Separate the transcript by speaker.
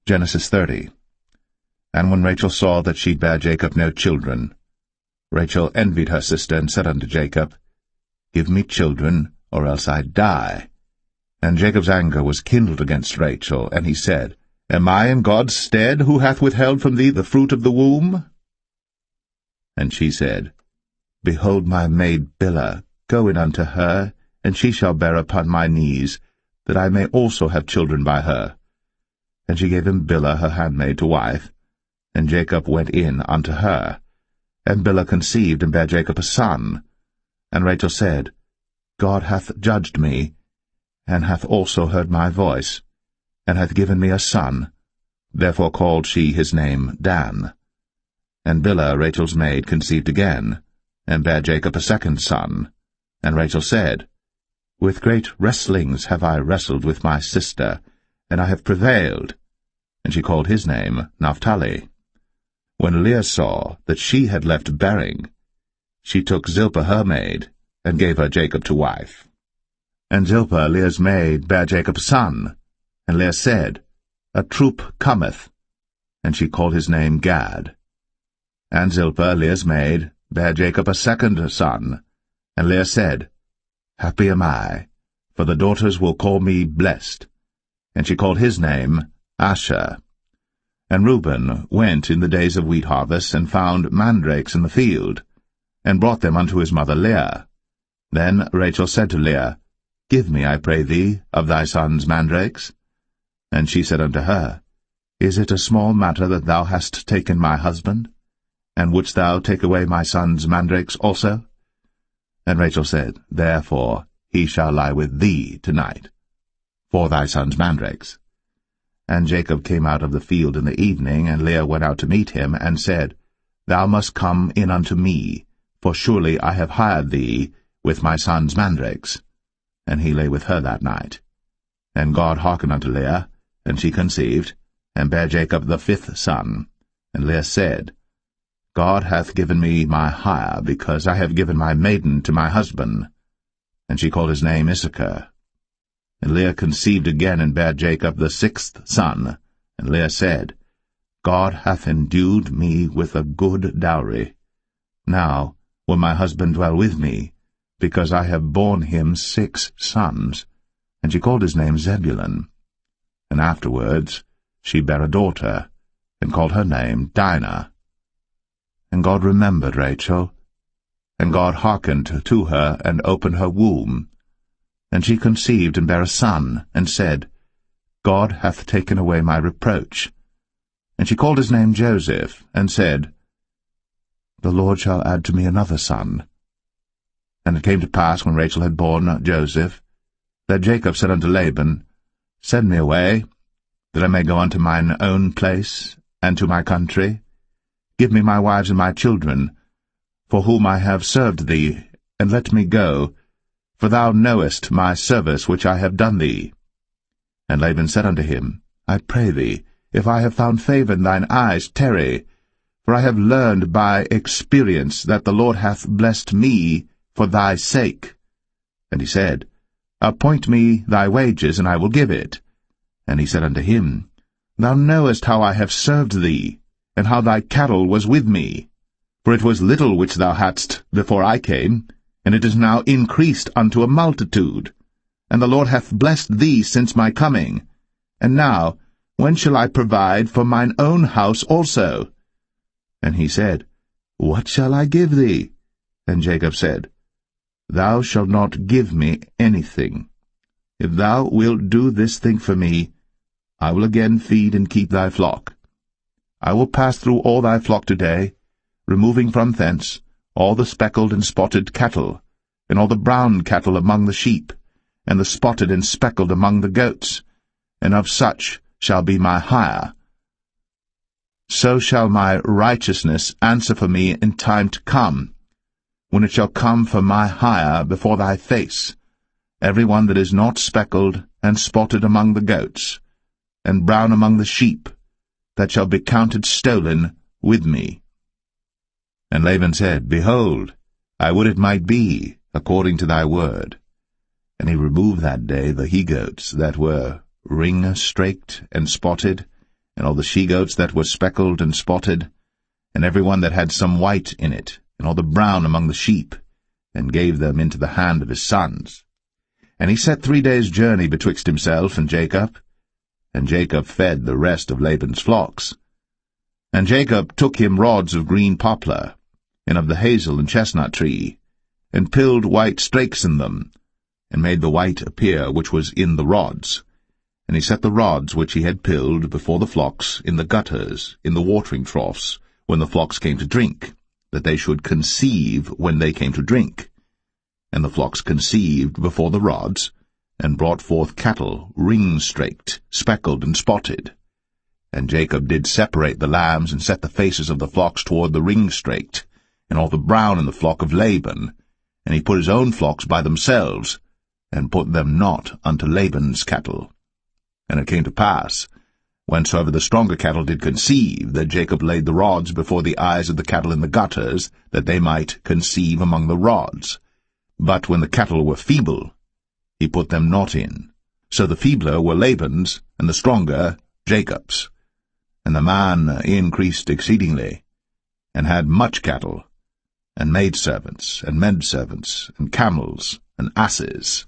Speaker 1: Genesis 30. And when Rachel saw that she bare Jacob no children, Rachel envied her sister, and said unto Jacob, Give me children, or else I die. And Jacob's anger was kindled against Rachel, and he said, Am I in God's stead, who hath withheld from thee the fruit of the womb? And she said, Behold my maid Bilhah, go in unto her, and she shall bear upon my knees, that I may also have children by her. And she gave him Bilhah her handmaid to wife, and Jacob went in unto her. And Bilhah conceived, and bare Jacob a son. And Rachel said, God hath judged me, and hath also heard my voice, and hath given me a son. Therefore called she his name Dan. And Bilhah, Rachel's maid, conceived again, and bare Jacob a second son. And Rachel said, With great wrestlings have I wrestled with my sister, and I have prevailed. And she called his name Naphtali. When Leah saw that she had left bearing, she took Zilpah her maid, and gave her Jacob to wife. And Zilpah, Leah's maid, bare Jacob a son. And Leah said, A troop cometh. And she called his name Gad. And Zilpah, Leah's maid, bare Jacob a second son. And Leah said, Happy am I, for the daughters will call me blessed. And she called his name Asher. And Reuben went in the days of wheat harvest, and found mandrakes in the field, and brought them unto his mother Leah. Then Rachel said to Leah, Give me, I pray thee, of thy son's mandrakes. And she said unto her, Is it a small matter that thou hast taken my husband? And wouldst thou take away my son's mandrakes also? And Rachel said, Therefore he shall lie with thee tonight, for thy son's mandrakes. And Jacob came out of the field in the evening, and Leah went out to meet him, and said, Thou must come in unto me, for surely I have hired thee with my son's mandrakes. And he lay with her that night. And God hearkened unto Leah, and she conceived, and bare Jacob the fifth son. And Leah said, God hath given me my hire, because I have given my maiden to my husband. And she called his name Issachar. And Leah conceived again, and bare Jacob the sixth son. And Leah said, God hath endued me with a good dowry. Now will my husband dwell with me, because I have borne him 6 sons. And she called his name Zebulun. And afterwards she bare a daughter, and called her name Dinah. And God remembered Rachel, and God hearkened to her, and opened her womb. And she conceived, and bare a son, and said, God hath taken away my reproach. And she called his name Joseph, and said, The Lord shall add to me another son. And it came to pass, when Rachel had borne Joseph, that Jacob said unto Laban, Send me away, that I may go unto mine own place, and to my country. Give me my wives and my children, for whom I have served thee, and let me go, for thou knowest my service which I have done thee. And Laban said unto him, I pray thee, if I have found favor in thine eyes, tarry, for I have learned by experience that the Lord hath blessed me for thy sake. And he said, Appoint me thy wages, and I will give it. And he said unto him, Thou knowest how I have served thee, and how thy cattle was with me. For it was little which thou hadst before I came, and it is now increased unto a multitude. And the Lord hath blessed thee since my coming. And now, when shall I provide for mine own house also? And he said, What shall I give thee? And Jacob said, Thou shalt not give me anything. If thou wilt do this thing for me, I will again feed and keep thy flock. I will pass through all thy flock today, removing from thence all the speckled and spotted cattle, and all the brown cattle among the sheep, and the spotted and speckled among the goats, and of such shall be my hire. So shall my righteousness answer for me in time to come, when it shall come for my hire before thy face, every one that is not speckled and spotted among the goats, and brown among the sheep, that shall be counted stolen with me. And Laban said, Behold, I would it might be according to thy word. And he removed that day the he-goats that were ring-straked and spotted, and all the she-goats that were speckled and spotted, and every one that had some white in it, and all the brown among the sheep, and gave them into the hand of his sons. And he set 3 days' journey betwixt himself and Jacob fed the rest of Laban's flocks. And Jacob took him rods of green poplar, and of the hazel and chestnut tree, and pilled white strakes in them, and made the white appear which was in the rods. And he set the rods which he had pilled before the flocks in the gutters, in the watering troughs, when the flocks came to drink, that they should conceive when they came to drink. And the flocks conceived before the rods, and brought forth cattle ring-straked, speckled, and spotted. And Jacob did separate the lambs, and set the faces of the flocks toward the ring-straked, and all the brown in the flock of Laban. And he put his own flocks by themselves, and put them not unto Laban's cattle. And it came to pass, whensoever the stronger cattle did conceive, that Jacob laid the rods before the eyes of the cattle in the gutters, that they might conceive among the rods. But when the cattle were feeble, he put them not in. So the feebler were Laban's, and the stronger Jacob's. And the man increased exceedingly, and had much cattle, and maidservants, and menservants, and camels, and asses.